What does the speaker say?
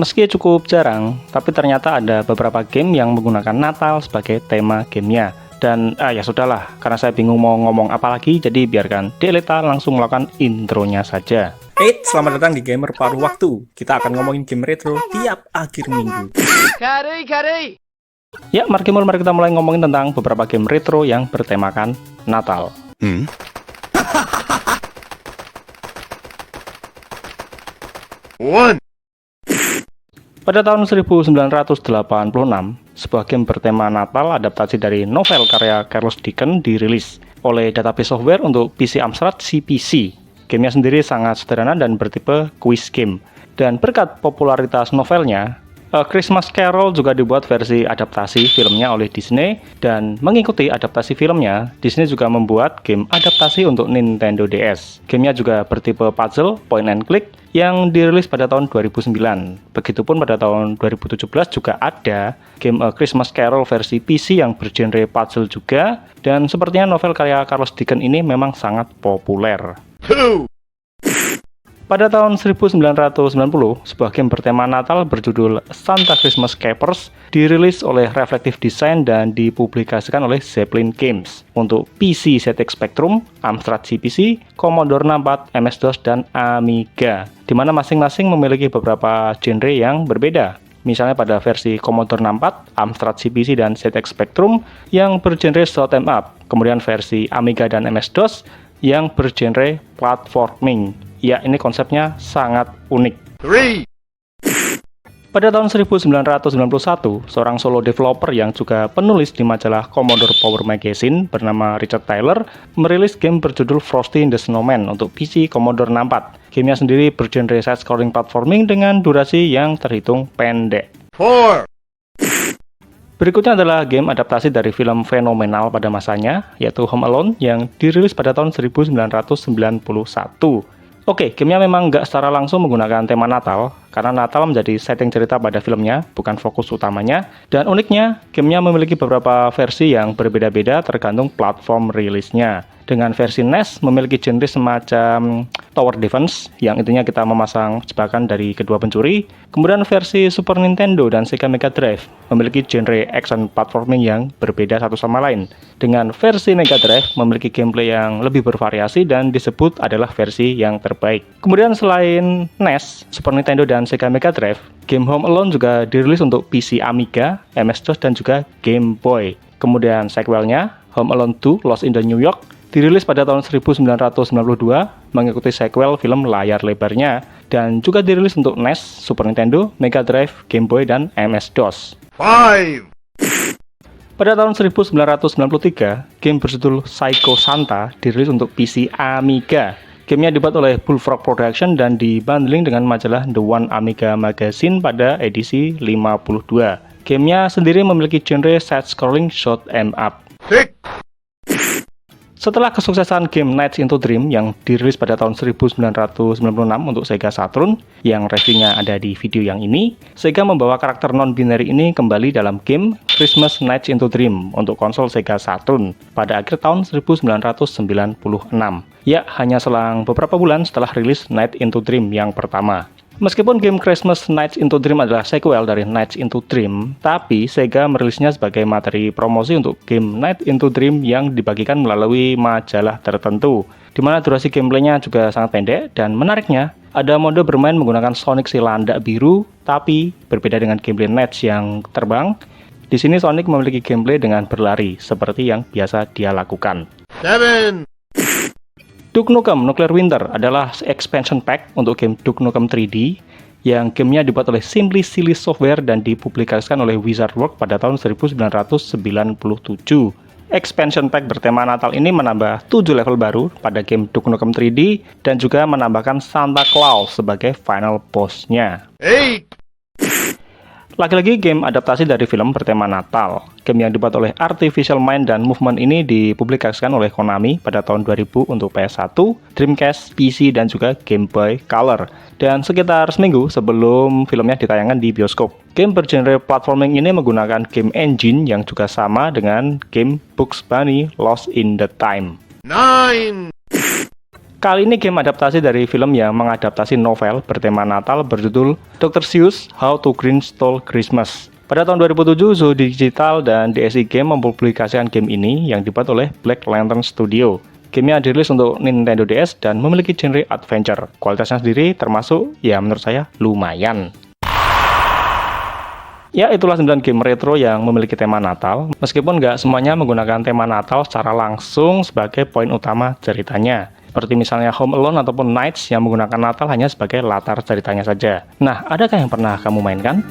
Meski cukup jarang, tapi ternyata ada beberapa game yang menggunakan Natal sebagai tema gamenya. Dan ya sudahlah, karena saya bingung mau ngomong apa lagi, jadi biarkan Deleta langsung melakukan intronya saja. Selamat datang di Gamer Paruh Waktu. Kita akan ngomongin game retro tiap akhir minggu. Ya, mari kita mulai ngomongin tentang beberapa game retro yang bertemakan Natal. Pada tahun 1986, sebuah game bertema Natal adaptasi dari novel karya Charles Dickens dirilis oleh Database Software untuk PC Amstrad CPC. Gamenya sendiri sangat sederhana dan bertipe quiz game. Dan berkat popularitas novelnya, A Christmas Carol juga dibuat versi adaptasi filmnya oleh Disney. Dan mengikuti adaptasi filmnya, Disney juga membuat game adaptasi untuk Nintendo DS. Gamenya juga bertipe puzzle, point and click, yang dirilis pada tahun 2009. Begitupun pada tahun 2017 juga ada game A Christmas Carol versi PC yang bergenre puzzle juga, dan sepertinya novel karya Charles Dickens ini memang sangat populer. Pada tahun 1990, sebuah game bertema Natal berjudul Santa Christmas Capers dirilis oleh Reflective Design dan dipublikasikan oleh Zeppelin Games untuk PC ZX Spectrum, Amstrad CPC, Commodore 64, MS-DOS, dan Amiga, di mana masing-masing memiliki beberapa genre yang berbeda. Misalnya pada versi Commodore 64, Amstrad CPC, dan ZX Spectrum yang bergenre shoot 'em up, kemudian versi Amiga dan MS-DOS yang bergenre platforming. Ya, ini konsepnya sangat unik. Pada tahun 1991, seorang solo developer yang juga penulis di majalah Commodore Power Magazine bernama Richard Taylor merilis game berjudul Frosty the Snowman untuk PC Commodore 64. Gamenya sendiri bergenre side-scrolling platforming dengan durasi yang terhitung pendek. Berikutnya adalah game adaptasi dari film fenomenal pada masanya, yaitu Home Alone yang dirilis pada tahun 1991. Oke, gamenya memang nggak secara langsung menggunakan tema Natal, karena Natal menjadi setting cerita pada filmnya, bukan fokus utamanya. Dan uniknya, gamenya memiliki beberapa versi yang berbeda-beda tergantung platform rilisnya. Dengan versi NES memiliki genre semacam Tower Defense, yang intinya kita memasang jebakan dari kedua pencuri. Kemudian versi Super Nintendo dan Sega Mega Drive memiliki genre action platforming yang berbeda satu sama lain. Dengan versi Mega Drive memiliki gameplay yang lebih bervariasi dan disebut adalah versi yang terbaik. Kemudian selain NES, Super Nintendo, dan Sega Mega Drive, game Home Alone juga dirilis untuk PC Amiga, MS-DOS, dan juga Game Boy. Kemudian sequelnya, Home Alone 2 Lost in the New York, dirilis pada tahun 1992 mengikuti sequel film layar lebarnya, dan juga dirilis untuk NES, Super Nintendo, Mega Drive, Game Boy, dan MS-DOS. Pada tahun 1993, game berjudul Psycho Santa dirilis untuk PC Amiga. Gamenya dibuat oleh Bullfrog Production dan dibundling dengan majalah The One Amiga Magazine pada edisi 52. Gamenya sendiri memiliki genre side-scrolling shoot 'em up. Setelah kesuksesan game Nights into Dream yang dirilis pada tahun 1996 untuk Sega Saturn, yang reviewnya ada di video yang ini, Sega membawa karakter non-binary ini kembali dalam game Christmas Nights into Dream untuk konsol Sega Saturn pada akhir tahun 1996. Ya, hanya selang beberapa bulan setelah rilis Night into Dream yang pertama. Meskipun game Christmas Nights into Dream adalah sequel dari Nights into Dream, tapi Sega merilisnya sebagai materi promosi untuk game Night into Dream yang dibagikan melalui majalah tertentu, di mana durasi gameplaynya juga sangat pendek, dan menariknya, ada mode bermain menggunakan Sonic si landak biru, tapi berbeda dengan gameplay Nights yang terbang. Di sini Sonic memiliki gameplay dengan berlari, seperti yang biasa dia lakukan. Duke Nukem Nuclear Winter adalah expansion pack untuk game Duke Nukem 3D yang gamenya dibuat oleh Simply Silly Software dan dipublikasikan oleh Wizard Works pada tahun 1997. Expansion pack bertema Natal ini menambah 7 level baru pada game Duke Nukem 3D dan juga menambahkan Santa Claus sebagai final boss-nya. Lagi-lagi game adaptasi dari film bertema Natal. Game yang dibuat oleh Artificial Mind dan Movement ini dipublikasikan oleh Konami pada tahun 2000 untuk PS1, Dreamcast, PC, dan juga Game Boy Color. Dan sekitar seminggu sebelum filmnya ditayangkan di bioskop. Game bergenre platforming ini menggunakan game engine yang juga sama dengan game Bugs Bunny Lost in the Time. Kali ini game adaptasi dari film yang mengadaptasi novel bertema Natal berjudul Dr. Seuss How to Grinch Stole Christmas. Pada tahun 2007, Zoo Digital dan DSi Game mempublikasikan game ini yang dibuat oleh Black Lantern Studio. Gamenya dirilis untuk Nintendo DS dan memiliki genre adventure. Kualitasnya sendiri termasuk, ya menurut saya, lumayan. Ya, itulah 9 game retro yang memiliki tema Natal. Meskipun nggak semuanya menggunakan tema Natal secara langsung sebagai poin utama ceritanya. Seperti misalnya Home Alone ataupun Nights yang menggunakan Natal hanya sebagai latar ceritanya saja. Nah, adakah yang pernah kamu mainkan?